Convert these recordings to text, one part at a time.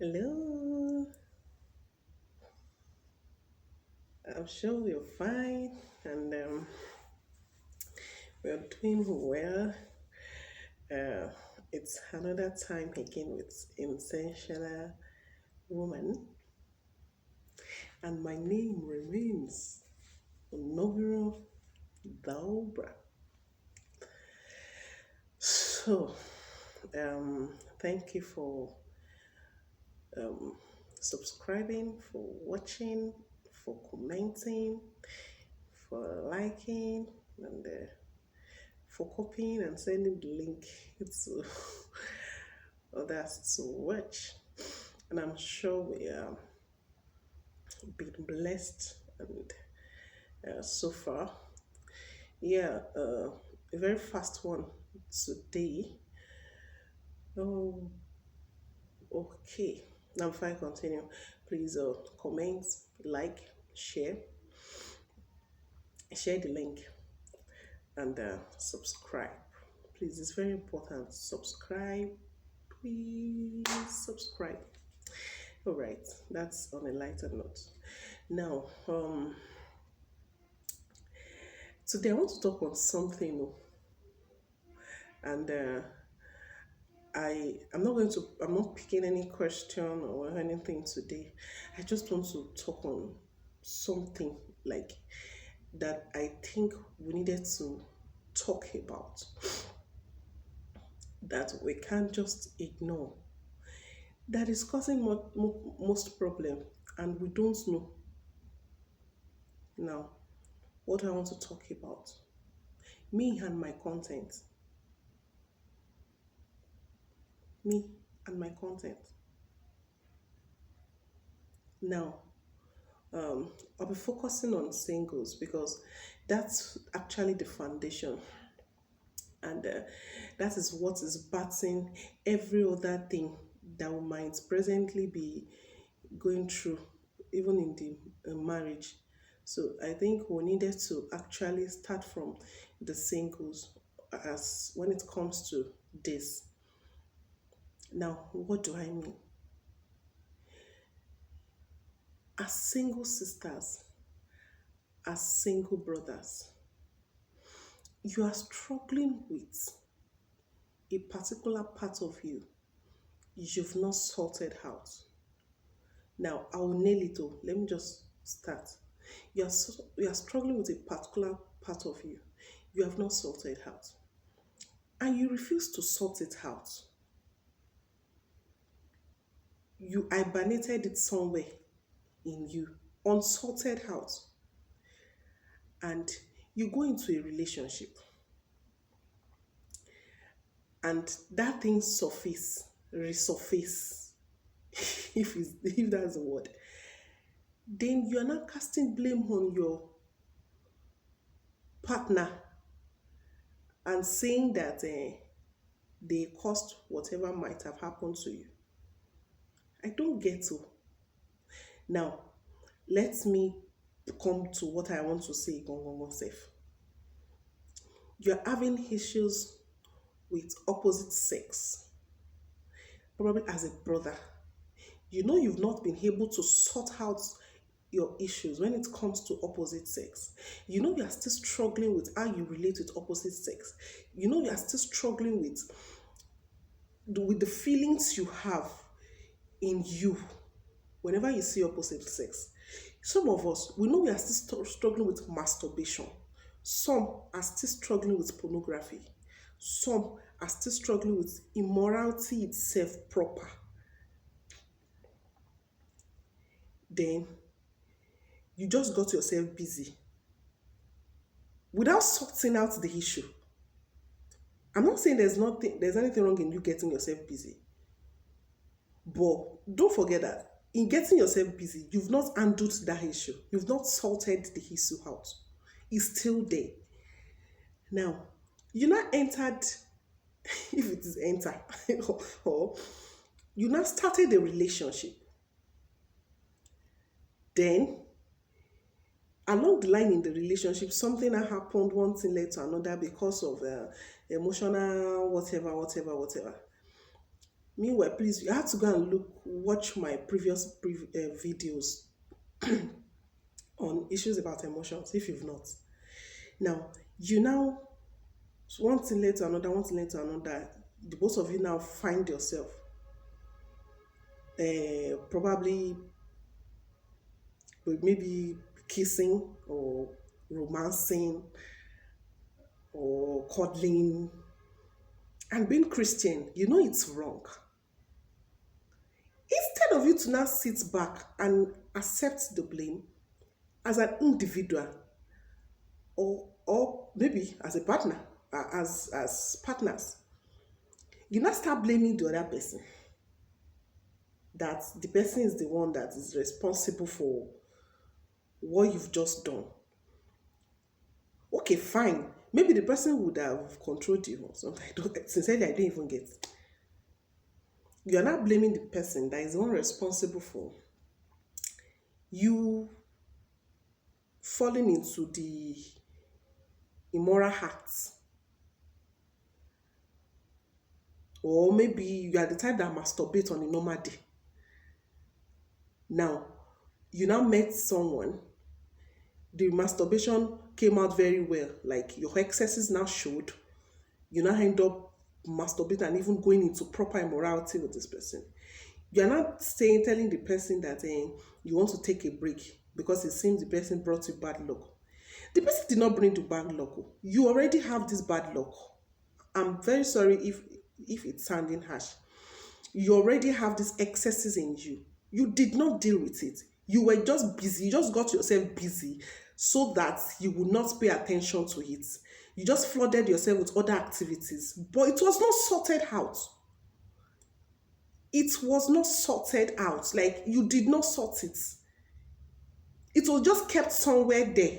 Hello, I'm sure we're fine and we're doing well. Uh, it's another time again with Intentional Woman, and my name remains Nobiro Daubra. So, thank you for subscribing, for watching, for commenting, for liking, and for copying and sending the link to others to watch. And I'm sure we are being blessed and so far. Yeah, a very fast one today. Oh, okay. Now, before I continue, please comment, like, share the link, and subscribe. Please, it's very important. Subscribe, please subscribe. All right, that's on a lighter note. Now, today I want to talk on something, and I'm not picking any question or anything today. I just want to talk on something like that I think we needed to talk about that we can't just ignore. That is causing most problem, and we don't know. Now, what I want to talk about, me and my content, me and my content. Now, I'll be focusing on singles because that's actually the foundation, and that is what is batting every other thing that we might presently be going through, even in the marriage. So I think we needed to actually start from the singles as when it comes to this. Now, what do I mean? As single sisters, as single brothers, you are struggling with a particular part of you you've not sorted out. Now, I will nail it all. Let me just start. You are struggling with a particular part of you you have not sorted out, and you refuse to sort it out. You hibernated it somewhere in you, unsorted out, and you go into a relationship, and that thing resurface, if that's the word. Then you are not casting blame on your partner and saying that they caused whatever might have happened to you. I don't get to. Now, let me come to what I want to say, Gongongo safe. You're having issues with opposite sex, probably as a brother. You know you've not been able to sort out your issues when it comes to opposite sex. You know you are still struggling with how you relate with opposite sex. You know you are still struggling with the feelings you have in you whenever you see opposite sex. Some of us, we know we are still struggling with masturbation. Some are still struggling with pornography. Some are still struggling with immorality itself proper. Then you just got yourself busy without sorting out the issue. I'm not saying there's anything wrong in you getting yourself busy, but don't forget that in getting yourself busy, you've not handled that issue. You've not sorted the issue out. It's still there. Now, you now entered, if it is enter, or you now started a relationship. Then, along the line in the relationship, something that happened, one thing led to another because of emotional, whatever. Meanwhile, please, you have to go and watch my previous videos on issues about emotions if you've not. Now, you now, one thing led to another, one thing led to another. The both of you now find yourself probably maybe kissing or romancing or cuddling. And being Christian, you know it's wrong. Instead of you to now sit back and accept the blame as an individual, or maybe as a partner, as partners, you now start blaming the other person, that the person is the one that is responsible for what you've just done. Okay, fine. Maybe the person would have controlled you or something. Sincerely, I don't even get. You are not blaming the person that is the one responsible for you falling into the immoral acts. Or maybe you are the type that masturbate on a normal day. Now, you now met someone, the masturbation came out very well, like your excesses now showed, you now end up masturbating and even going into proper immorality with this person. You're not telling the person that you want to take a break because it seems the person brought you bad luck. The person did not bring you bad luck. You already have this bad luck. I'm very sorry if it's sounding harsh. You already have these excesses in you. You did not deal with it. You were just busy. You just got yourself busy so that you would not pay attention to it. You just flooded yourself with other activities. But it was not sorted out. It was not sorted out. Like, you did not sort it. It was just kept somewhere there,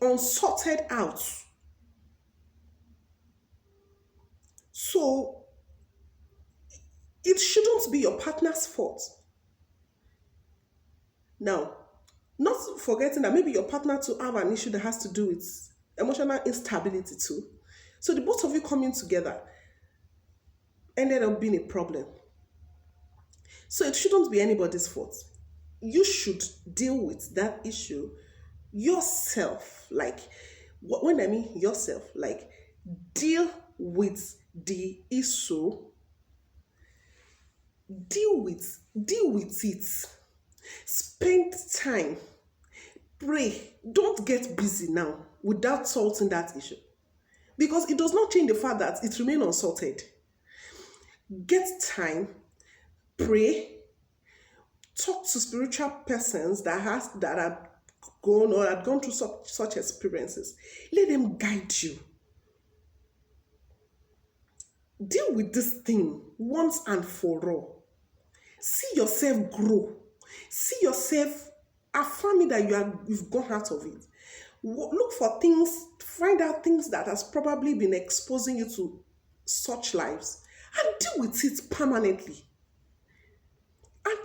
unsorted out. So, it shouldn't be your partner's fault. Now, not forgetting that maybe your partner to have an issue that has to do with emotional instability too. So the both of you coming together ended up being a problem. So it shouldn't be anybody's fault. You should deal with that issue yourself. Like, when I mean yourself, like, deal with the issue, deal with it. Spend time, pray. Don't get busy now without solving that issue, because it does not change the fact that it remains unsorted. Get time, pray, talk to spiritual persons that have gone or have gone through such experiences. Let them guide you. Deal with this thing once and for all. See yourself grow. See yourself affirming that you've gone out of it. Look for things, find out things that has probably been exposing you to such lives, and deal with it permanently. And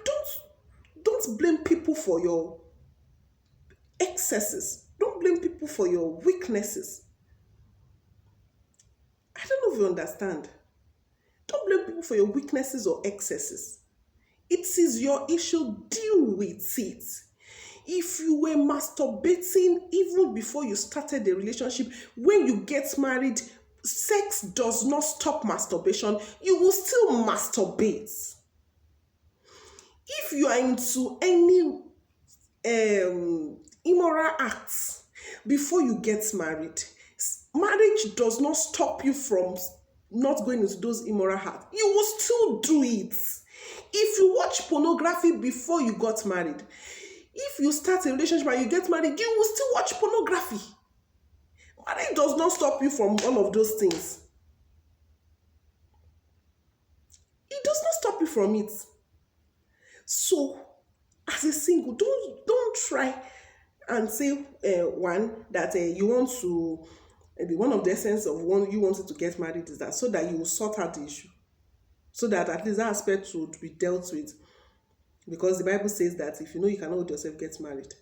don't blame people for your excesses. Don't blame people for your weaknesses. I don't know if you understand. Don't blame people for your weaknesses or excesses. It is your issue. Deal with it. If you were masturbating even before you started the relationship, when you get married, sex does not stop masturbation. You will still masturbate. If you are into any immoral acts before you get married, marriage does not stop you from not going into those immoral acts. You will still do it. If you watch pornography before you got married, if you start a relationship and you get married, you will still watch pornography. Marriage does not stop you from all of those things. It does not stop you from it. So, as a single, don't try and say one that you want to. One of the essence of one you wanted to get married is that so that you will sort out the issue, so that at least that aspect would be dealt with. Because the Bible says that if you know you cannot hold yourself, get married.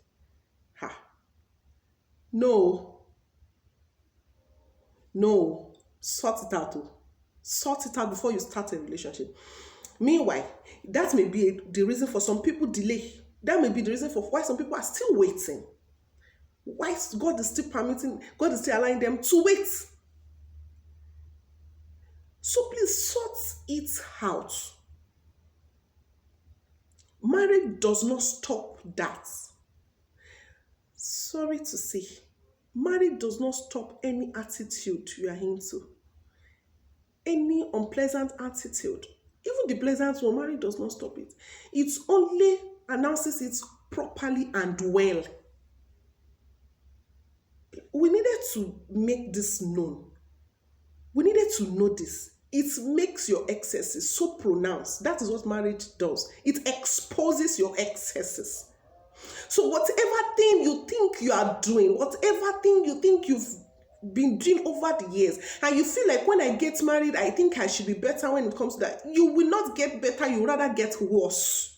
No, sort it out. Sort it out before you start a relationship. Meanwhile, that may be the reason for some people delay. That may be the reason for why some people are still waiting. Why God is still permitting, God is still allowing them to wait. So please sort it out. Marriage does not stop that. Sorry to say, marriage does not stop any attitude you are into. Any unpleasant attitude. Even the pleasant one, marriage does not stop it. It only announces it properly and well. We needed to make this known. We needed to know this. It makes your excesses so pronounced. That is what marriage does. It exposes your excesses. So whatever thing you think you are doing, whatever thing you think you've been doing over the years, and you feel like when I get married, I think I should be better when it comes to that, you will not get better, you rather get worse.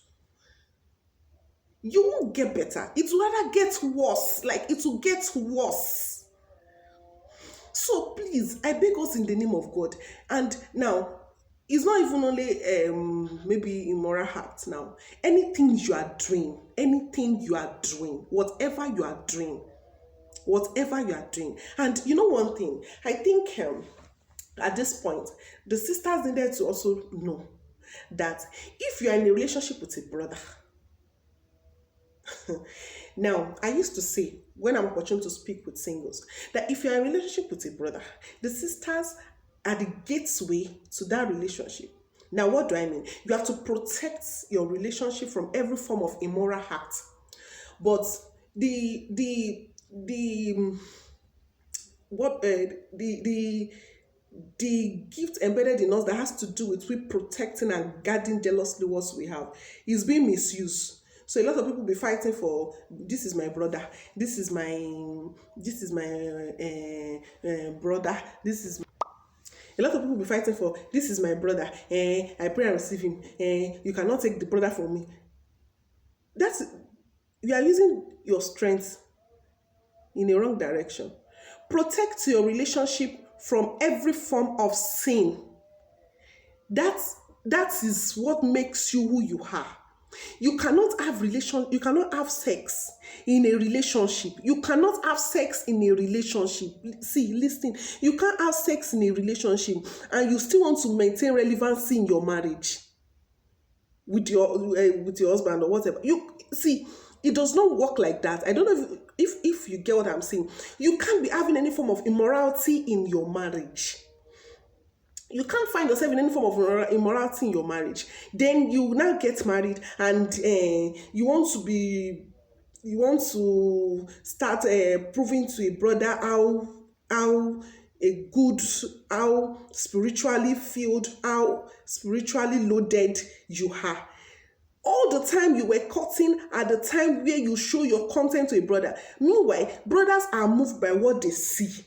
You won't get better. It will rather get worse. Like, it will get worse. So please, I beg us in the name of God. And now, it's not even only maybe immoral acts now. Anything you are doing, whatever you are doing. And you know one thing, I think at this point, the sisters needed to also know that if you are in a relationship with a brother, now, I used to say, when I'm opportune to speak with singles, that if you're in a relationship with a brother, the sisters are the gateway to that relationship. Now, what do I mean? You have to protect your relationship from every form of immoral act. But the gift embedded in us that has to do with we protecting and guarding jealously what we have is being misused. So a lot of people be fighting for, this is my brother, this is my brother, this is. A lot of people be fighting for, this is my brother, I pray and receive him, you cannot take the brother from me. That's, you are using your strength in a wrong direction. Protect your relationship from every form of sin. That is what makes you who you are. You cannot have sex in a relationship. You cannot have sex in a relationship. See, listen, you can't have sex in a relationship and you still want to maintain relevancy in your marriage with your husband or whatever. You see, it does not work like that. I don't know if you get what I'm saying. You can't be having any form of immorality in your marriage. You can't find yourself in any form of immorality in your marriage. Then you now get married and you want to start proving to a brother how spiritually filled, how spiritually loaded you are. All the time you were cutting at the time where you show your content to a brother. Meanwhile, brothers are moved by what they see.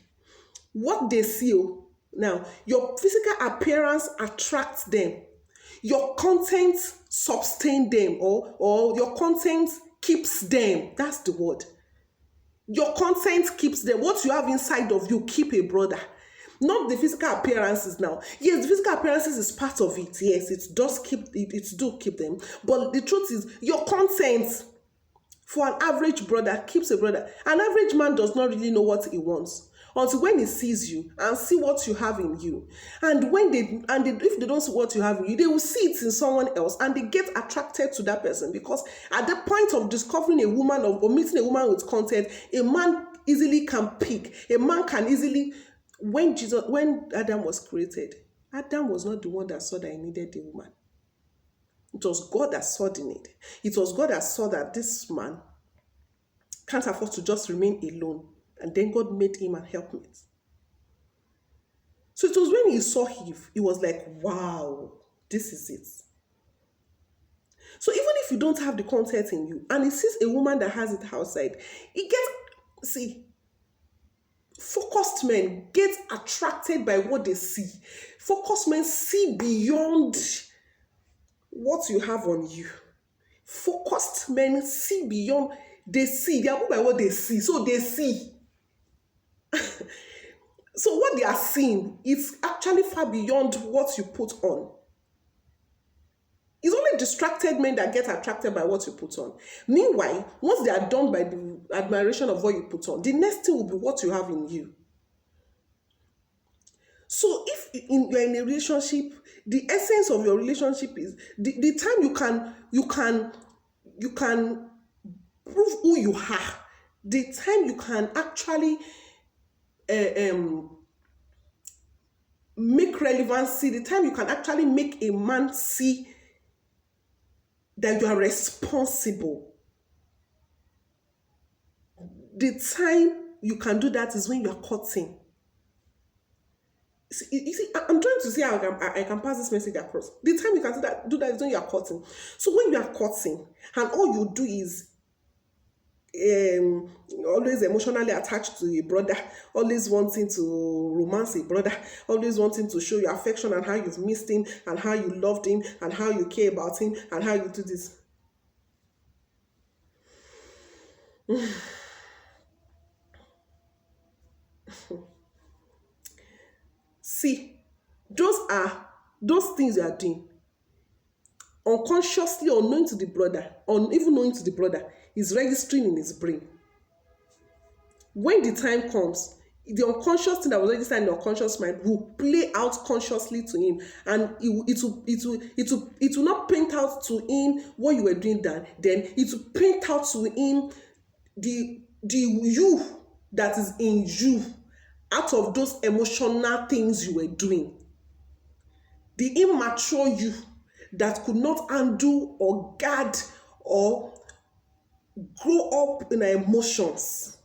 What they see. Now, your physical appearance attracts them. Your content sustains them, or your content keeps them. That's the word. Your content keeps them. What you have inside of you keep a brother. Not the physical appearances now. Yes, the physical appearances is part of it. Yes, it do keep them. But the truth is, your content for an average brother keeps a brother. An average man does not really know what he wants until when he sees you and see what you have in you. And if they don't see what you have in you, they will see it in someone else and they get attracted to that person, because at the point of discovering a woman or meeting a woman with content, a man easily can pick. A man can easily, when Adam was created, Adam was not the one that saw that he needed a woman. It was God that saw the need. It was God that saw that this man can't afford to just remain alone. And then God made him an helpmate. So it was when he saw Eve, he was like, wow, this is it. So even if you don't have the content in you, and he sees a woman that has it outside, focused men get attracted by what they see. Focused men see beyond what you have on you. Focused men see beyond, they are moved by what they see. So they see. So what they are seeing is actually far beyond what you put on. distracted men that get attracted by what you put on. Meanwhile, once they are done by the admiration of what you put on, the next thing will be what you have in you. So if you're in a relationship, the essence of your relationship is the time you can prove who you are, the time you can actually make relevancy, the time you can actually make a man see that you are responsible. The time you can do that is when you are courting. You see, I'm trying to see how I can pass this message across. The time you can do that is when you are courting. So when you are courting, and all you do is always emotionally attached to a brother, always wanting to romance a brother, always wanting to show your affection and how you've missed him and how you loved him and how you care about him and how you do this. See, those things you are doing unconsciously, or knowing to the brother, or even knowing to the brother, is registering in his brain. When the time comes, the unconscious thing that was registered in the unconscious mind will play out consciously to him, and it will not paint out to him what you were doing then it will paint out to him the you that is in you out of those emotional things you were doing. The immature you that could not handle or guard or grow up in emotions.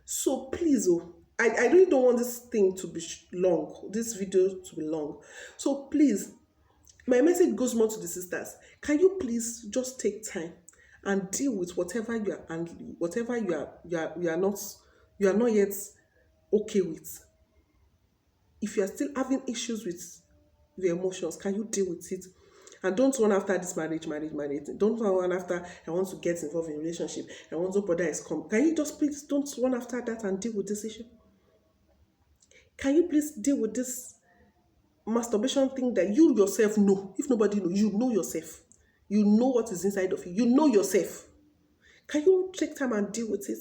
So please, I really don't want this thing to be long, this video to be long. So please, my message goes more to the sisters. Can you please just take time and deal with whatever you are handling, whatever you are not yet okay with. If you are still having issues with your emotions, can you deal with it? And don't run after this marriage. Don't run after, I want to get involved in a relationship. I want to brother is come. Can you just please don't run after that and deal with this issue? Can you please deal with this masturbation thing that you yourself know? If nobody knows, you know yourself. You know what is inside of you. You know yourself. Can you take time and deal with it?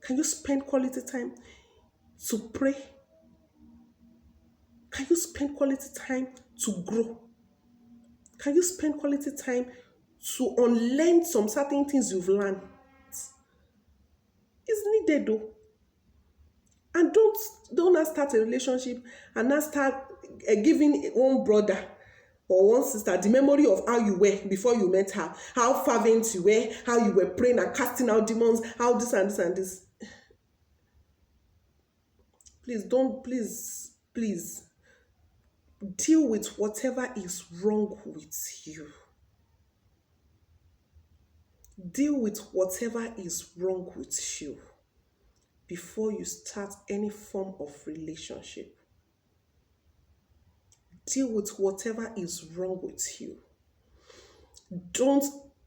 Can you spend quality time to pray? Can you spend quality time to grow? Can you spend quality time to unlearn some certain things you've learned? It's needed though. And don't not start a relationship and not start giving one brother or one sister the memory of how you were before you met her, how fervent you were, how you were praying and casting out demons, how this and this and this. Please deal with whatever is wrong with you. Deal with whatever is wrong with you before you start any form of relationship. Deal with whatever is wrong with you. Don't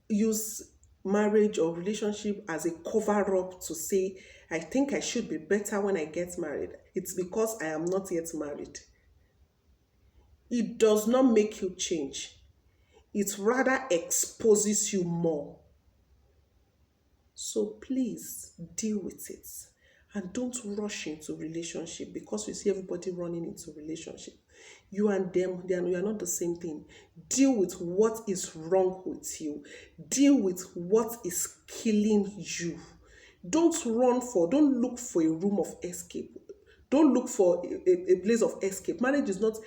use marriage or relationship as a cover-up to say, I think I should be better when I get married. It's because I am not yet married. It does not make you change. It rather exposes you more. So please deal with it. And don't rush into relationship because you see everybody running into relationship. You and them, you are not the same thing. Deal with what is wrong with you. Deal with what is killing you. Don't look for a room of escape. Don't look for a place of escape. Marriage is not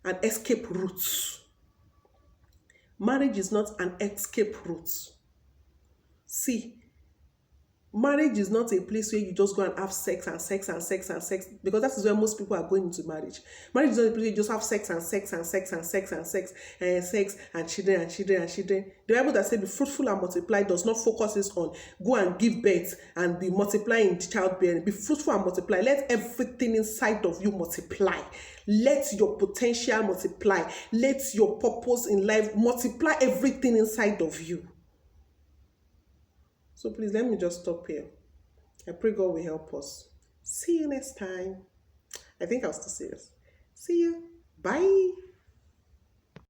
an escape route. Marriage is not an escape route. See, marriage is not a place where you just go and have sex, because that is where most people are going into marriage. Marriage is not a place where you just have sex and children. The Bible that says be fruitful and multiply does not focus on go and give birth and be multiplying childbearing. Be fruitful and multiply. Let everything inside of you multiply. Let your potential multiply. Let your purpose in life multiply everything inside of you. So please, let me just stop here. I pray God will help us. See you next time. I think I'll still serious. See you. Bye.